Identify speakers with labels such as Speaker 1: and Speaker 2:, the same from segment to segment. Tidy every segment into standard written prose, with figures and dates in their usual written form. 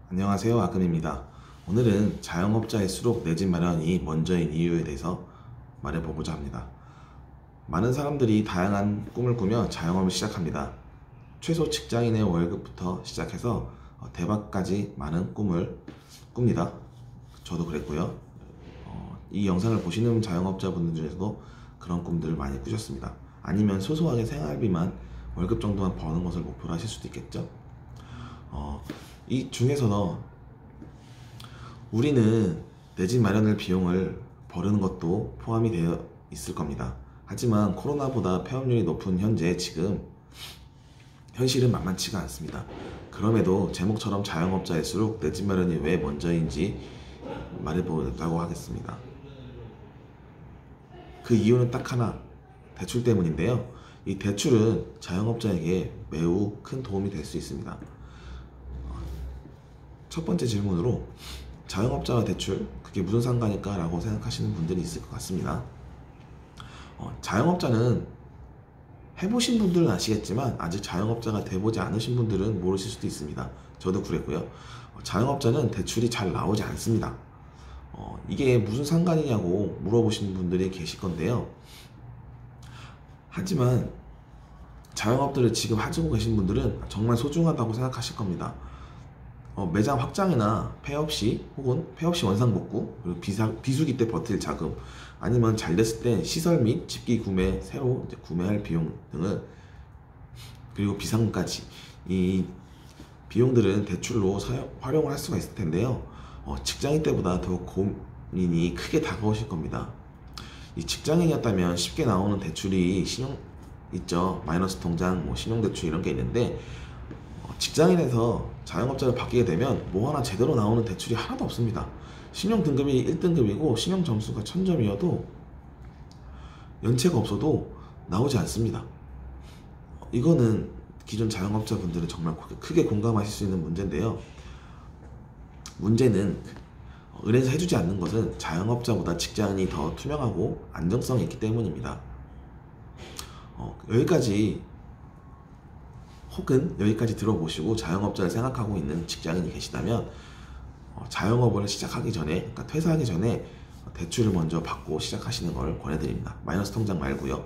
Speaker 1: 안녕하세요, 아금입니다. 오늘은 자영업자일수록 내 집 마련이 먼저인 이유에 대해서 말해보고자 합니다. 많은 사람들이 다양한 꿈을 꾸며 자영업을 시작합니다. 최소 직장인의 월급부터 시작해서 대박까지 많은 꿈을 꿉니다. 저도 그랬고요. 이 영상을 보시는 자영업자분들 중에서도 그런 꿈들을 많이 꾸셨습니다. 아니면 소소하게 생활비만 월급 정도만 버는 것을 목표로 하실 수도 있겠죠. 이 중에서도 우리는 내 집 마련을 비용을 버는 것도 포함이 되어 있을 겁니다. 하지만 코로나보다 폐업률이 높은 현재 지금 현실은 만만치가 않습니다. 그럼에도 제목처럼 자영업자일수록 내 집 마련이 왜 먼저인지 말해보자고 하겠습니다. 그 이유는 딱 하나, 대출 때문인데요. 이 대출은 자영업자에게 매우 큰 도움이 될 수 있습니다. 첫 번째 질문으로 자영업자와 대출, 그게 무슨 상관일까? 라고 생각하시는 분들이 있을 것 같습니다. 자영업자는 해보신 분들은 아시겠지만 아직 자영업자가 돼보지 않으신 분들은 모르실 수도 있습니다. 저도 그랬고요. 자영업자는 대출이 잘 나오지 않습니다. 이게 무슨 상관이냐고 물어보시는 분들이 계실 건데요. 하지만 자영업들을 지금 하시고 계신 분들은 정말 소중하다고 생각하실 겁니다. 매장 확장이나 폐업 시 혹은 폐업 시 원상복구, 그리고 비수기 때 버틸 자금, 아니면 잘 됐을 때 시설 및 집기 구매, 새로 이제 구매할 비용 등을, 그리고 비상금까지, 이 비용들은 대출로 활용을 할 수가 있을 텐데요. 직장인 때보다 더 고민이 크게 다가오실 겁니다. 이 직장인이었다면 쉽게 나오는 대출이 신용 있죠. 마이너스 통장, 신용대출 이런 게 있는데, 직장인에서 자영업자를 바뀌게 되면 뭐 하나 제대로 나오는 대출이 하나도 없습니다. 신용 등급이 1등급이고 신용 점수가 1000점이어도 연체가 없어도 나오지 않습니다. 이거는 기존 자영업자분들은 정말 크게 공감하실 수 있는 문제인데요. 문제는 은행에서 해주지 않는 것은 자영업자보다 직장인이 더 투명하고 안정성이 있기 때문입니다. 여기까지 들어보시고 자영업자를 생각하고 있는 직장인이 계시다면 자영업을 시작하기 전에, 그러니까 퇴사하기 전에 대출을 먼저 받고 시작하시는 걸 권해드립니다. 마이너스 통장 말고요.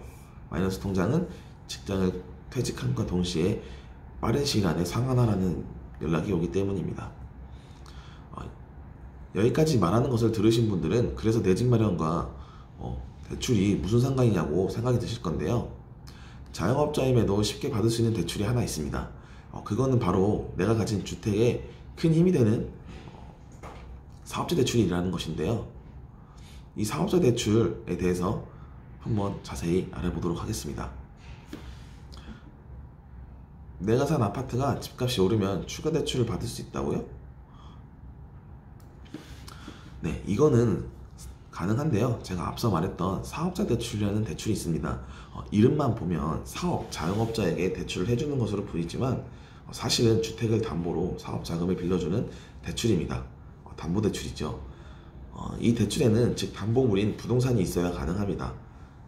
Speaker 1: 마이너스 통장은 직장을 퇴직함과 동시에 빠른 시간에 상환하라는 연락이 오기 때문입니다. 여기까지 말하는 것을 들으신 분들은 그래서 내 집 마련과 대출이 무슨 상관이냐고 생각이 드실 건데요. 자영업자임에도 쉽게 받을 수 있는 대출이 하나 있습니다. 그거는 바로 내가 가진 주택에 큰 힘이 되는 사업자 대출이라는 것인데요. 이 사업자 대출에 대해서 한번 자세히 알아보도록 하겠습니다. 내가 산 아파트가 집값이 오르면 추가 대출을 받을 수 있다고요? 네, 이거는 가능한데요. 제가 앞서 말했던 사업자 대출이라는 대출이 있습니다. 이름만 보면 자영업자에게 대출을 해주는 것으로 보이지만 사실은 주택을 담보로 사업 자금을 빌려주는 대출입니다. 담보대출이죠. 이 대출에는 즉 담보물인 부동산이 있어야 가능합니다.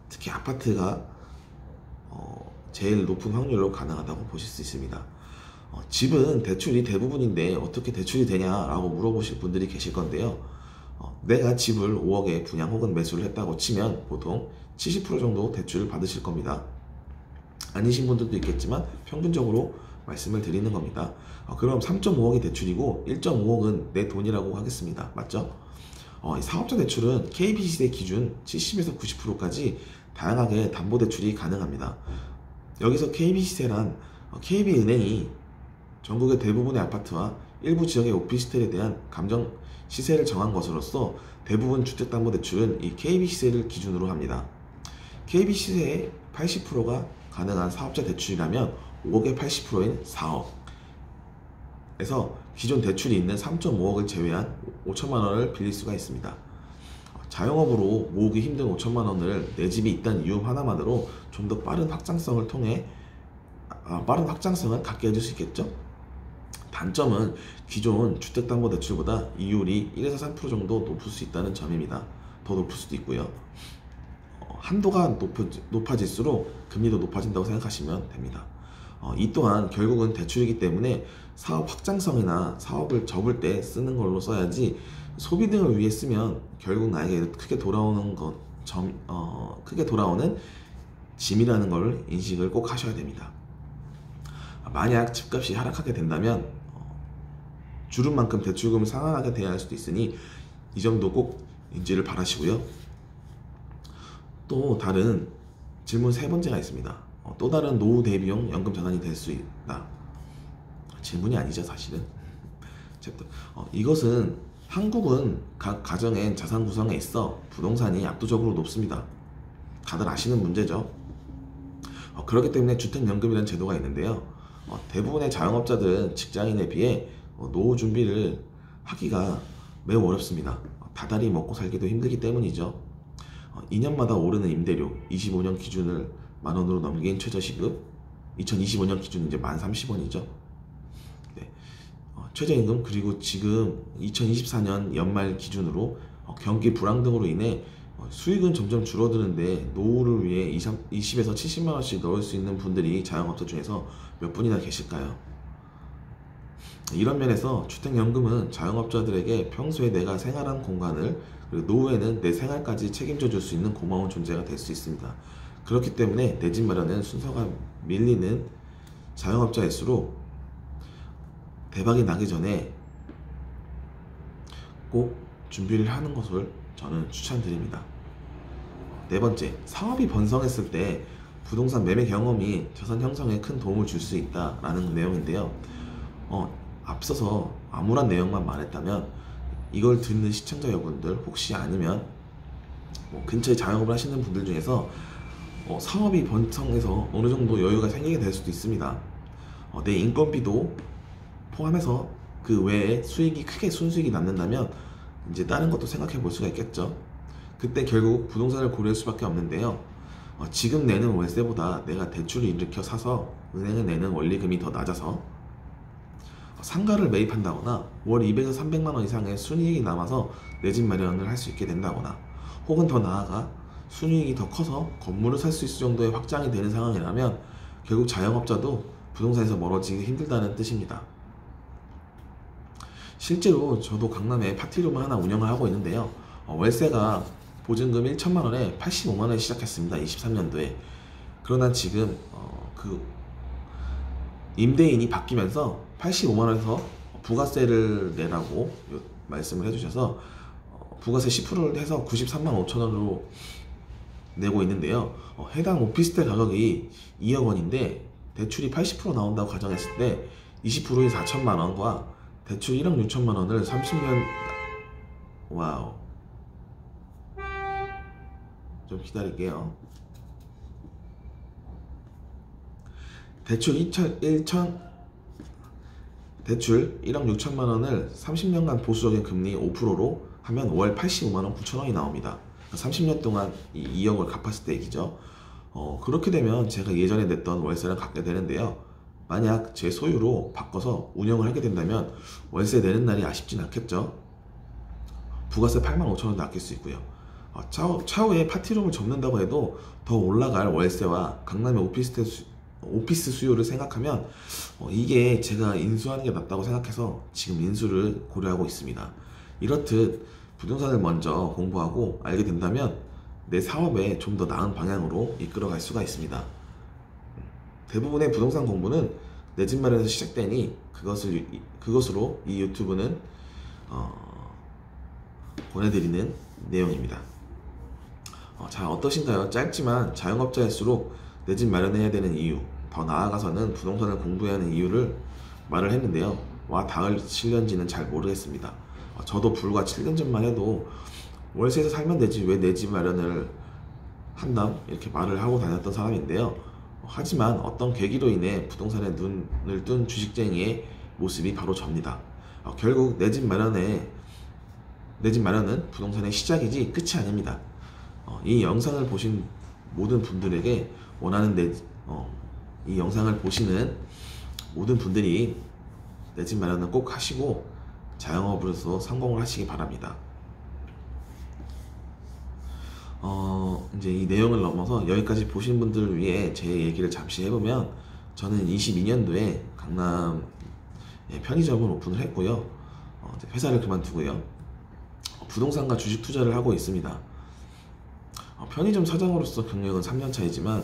Speaker 1: 특히 아파트가 제일 높은 확률로 가능하다고 보실 수 있습니다. 집은 대출이 대부분인데 어떻게 대출이 되냐라고 물어보실 분들이 계실 건데요. 내가 집을 5억에 분양 혹은 매수를 했다고 치면 보통 70% 정도 대출을 받으실 겁니다. 아니신 분들도 있겠지만 평균적으로 말씀을 드리는 겁니다. 그럼 3.5억이 대출이고 1.5억은 내 돈이라고 하겠습니다. 맞죠? 이 사업자 대출은 KB시세 기준 70에서 90%까지 다양하게 담보대출이 가능합니다. 여기서 KB시세란 KB은행이 전국의 대부분의 아파트와 일부 지역의 오피스텔에 대한 감정 시세를 정한 것으로서 대부분 주택담보대출은 이 KB시세를 기준으로 합니다. KB시세의 80%가 가능한 사업자 대출이라면 5억의 80%인 4억에서 기존 대출이 있는 3.5억을 제외한 5천만원을 빌릴 수가 있습니다. 자영업으로 모으기 힘든 5천만원을 내 집이 있다는 이유 하나만으로 좀 더 빠른 확장성을 갖게 해줄 수 있겠죠? 단점은 기존 주택담보대출보다 이율이 1에서 3% 정도 높을 수 있다는 점입니다. 더 높을 수도 있고요. 한도가 높아질수록 금리도 높아진다고 생각하시면 됩니다. 이 또한 결국은 대출이기 때문에 사업 확장성이나 사업을 접을 때 쓰는 걸로 써야지 소비 등을 위해 쓰면 결국 나에게 크게 돌아오는 짐이라는 걸 인식을 꼭 하셔야 됩니다. 만약 집값이 하락하게 된다면 주름만큼 대출금을 상환하게 돼야 할 수도 있으니 이 점도 꼭 인지를 바라시고요. 또 다른 질문 세 번째가 있습니다. 또 다른 노후 대비용 연금 자산이 될 수 있다. 질문이 아니죠, 사실은. 이것은 한국은 각 가정의 자산 구성에 있어 부동산이 압도적으로 높습니다. 다들 아시는 문제죠. 그렇기 때문에 주택연금이라는 제도가 있는데요. 대부분의 자영업자들은 직장인에 비해 노후 준비를 하기가 매우 어렵습니다. 다달이 먹고 살기도 힘들기 때문이죠. 2년마다 오르는 임대료, 25년 기준을 만원으로 넘긴 최저시급, 2025년 기준은 이제 1030원이죠. 네. 최저임금, 그리고 지금 2024년 연말 기준으로 경기 불황 등으로 인해 수익은 점점 줄어드는데 노후를 위해 20에서 70만원씩 넣을 수 있는 분들이 자영업자 중에서 몇 분이나 계실까요? 이런 면에서 주택연금은 자영업자들에게 평소에 내가 생활한 공간을, 그리고 노후에는 내 생활까지 책임져 줄 수 있는 고마운 존재가 될 수 있습니다. 그렇기 때문에 내 집 마련은 순서가 밀리는 자영업자일수록 대박이 나기 전에 꼭 준비를 하는 것을 저는 추천드립니다. 네 번째, 사업이 번성했을 때 부동산 매매 경험이 자산 형성에 큰 도움을 줄 수 있다라는 내용인데요. 앞서서 암울한 내용만 말했다면 이걸 듣는 시청자 여러분들 혹시 아니면 근처에 자영업을 하시는 분들 중에서 사업이 번성해서 어느 정도 여유가 생기게 될 수도 있습니다. 내 인건비도 포함해서 그 외에 수익이 크게 순수익이 남는다면 이제 다른 것도 생각해 볼 수가 있겠죠. 그때 결국 부동산을 고려할 수밖에 없는데요. 지금 내는 월세보다 내가 대출을 일으켜 사서 은행에 내는 원리금이 더 낮아서 상가를 매입한다거나 월 200에서 300만원 이상의 순이익이 남아서 내 집 마련을 할 수 있게 된다거나, 혹은 더 나아가 순이익이 더 커서 건물을 살 수 있을 정도의 확장이 되는 상황이라면 결국 자영업자도 부동산에서 멀어지기 힘들다는 뜻입니다. 실제로 저도 강남에 파티룸을 하나 운영을 하고 있는데요. 월세가 보증금 1천만원에 85만원에 시작했습니다. 23년도에. 그러나 지금 그 임대인이 바뀌면서 85만원에서 부가세를 내라고 말씀을 해주셔서 부가세 10%를 해서 93만 5천원으로 내고 있는데요. 해당 오피스텔 가격이 2억 원인데 대출이 80% 나온다고 가정했을 때 20%인 4천만 원과 대출 1억 6천만 원을 30년, 와우, 좀 기다릴게요. 대출 1억 6천만 원을 30년간 보수적인 금리 5%로 하면 월 85만 원 9천 원이 나옵니다. 30년 동안 이 2억을 갚았을 때 얘기죠. 그렇게 되면 제가 예전에 냈던 월세를 갚게 되는데요. 만약 제 소유로 바꿔서 운영을 하게 된다면 월세 내는 날이 아쉽진 않겠죠. 부가세 8만 5천 원도 아낄 수 있고요. 차후에 파티룸을 접는다고 해도 더 올라갈 월세와 강남의 오피스 수요를 생각하면 이게 제가 인수하는 게 낫다고 생각해서 지금 인수를 고려하고 있습니다. 이렇듯 부동산을 먼저 공부하고 알게 된다면 내 사업에 좀 더 나은 방향으로 이끌어갈 수가 있습니다. 대부분의 부동산 공부는 내 집 마련에서 시작되니 그것으로 이 유튜브는 보내드리는 내용입니다. 자, 어떠신가요? 짧지만 자영업자일수록 내 집 마련해야 되는 이유, 더 나아가서는 부동산을 공부해야 하는 이유를 말을 했는데요. 와 닿을 실련지는 잘 모르겠습니다. 저도 불과 7년 전만 해도 월세에서 살면 되지 왜 내 집 마련을 한담 이렇게 말을 하고 다녔던 사람인데요. 하지만 어떤 계기로 인해 부동산에 눈을 뜬 주식쟁이의 모습이 바로 접니다. 결국 내 집 마련은 부동산의 시작이지 끝이 아닙니다. 이 영상을 보신 모든 분들에게 이 영상을 보시는 모든 분들이 내 집 마련은 꼭 하시고 자영업으로서 성공을 하시기 바랍니다. 이제 이 내용을 넘어서 여기까지 보신 분들을 위해 제 얘기를 잠시 해보면, 저는 22년도에 강남에 편의점을 오픈을 했고요. 이제 회사를 그만두고요. 부동산과 주식 투자를 하고 있습니다. 편의점 사장으로서 경력은 3년 차이지만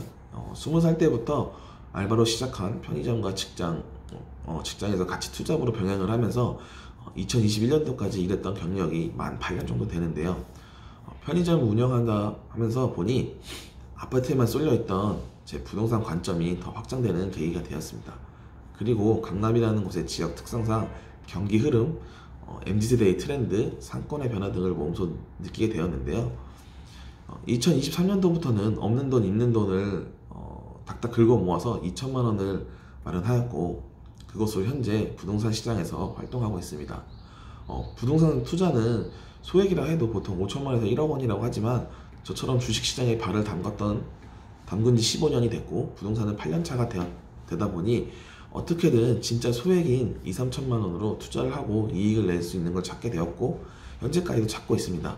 Speaker 1: 20살 때부터 알바로 시작한 편의점과 직장에서 같이 투잡으로 병행을 하면서 2021년도까지 일했던 경력이 만 8년 정도 되는데요. 편의점 운영한다 하면서 보니 아파트에만 쏠려있던 제 부동산 관점이 더 확장되는 계기가 되었습니다. 그리고 강남이라는 곳의 지역 특성상 경기 흐름, MZ세대의 트렌드, 상권의 변화 등을 몸소 느끼게 되었는데요. 2023년도부터는 없는 돈 있는 돈을 닥닥 긁어 모아서 2천만 원을 마련하였고 그것으로 현재 부동산 시장에서 활동하고 있습니다. 부동산 투자는 소액이라 해도 보통 5천만 원에서 1억 원이라고 하지만 저처럼 주식시장에 발을 담근 지 15년이 됐고 부동산은 8년 차가 되다 보니 어떻게든 진짜 소액인 2, 3천만 원으로 투자를 하고 이익을 낼 수 있는 걸 찾게 되었고 현재까지도 찾고 있습니다.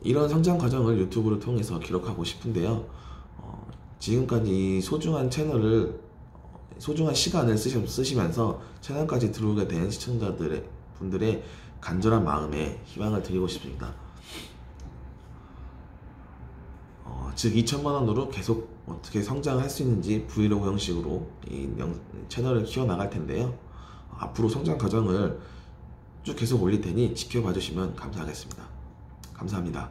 Speaker 1: 이런 성장 과정을 유튜브를 통해서 기록하고 싶은데요. 지금까지 소중한 시간을 쓰시면서 채널까지 들어오게 된 분들의 간절한 마음에 희망을 드리고 싶습니다. 즉 2천만 원으로 계속 어떻게 성장할 수 있는지 브이로그 형식으로 이 채널을 키워나갈 텐데요. 앞으로 성장 과정을 쭉 계속 올릴 테니 지켜봐 주시면 감사하겠습니다. 감사합니다.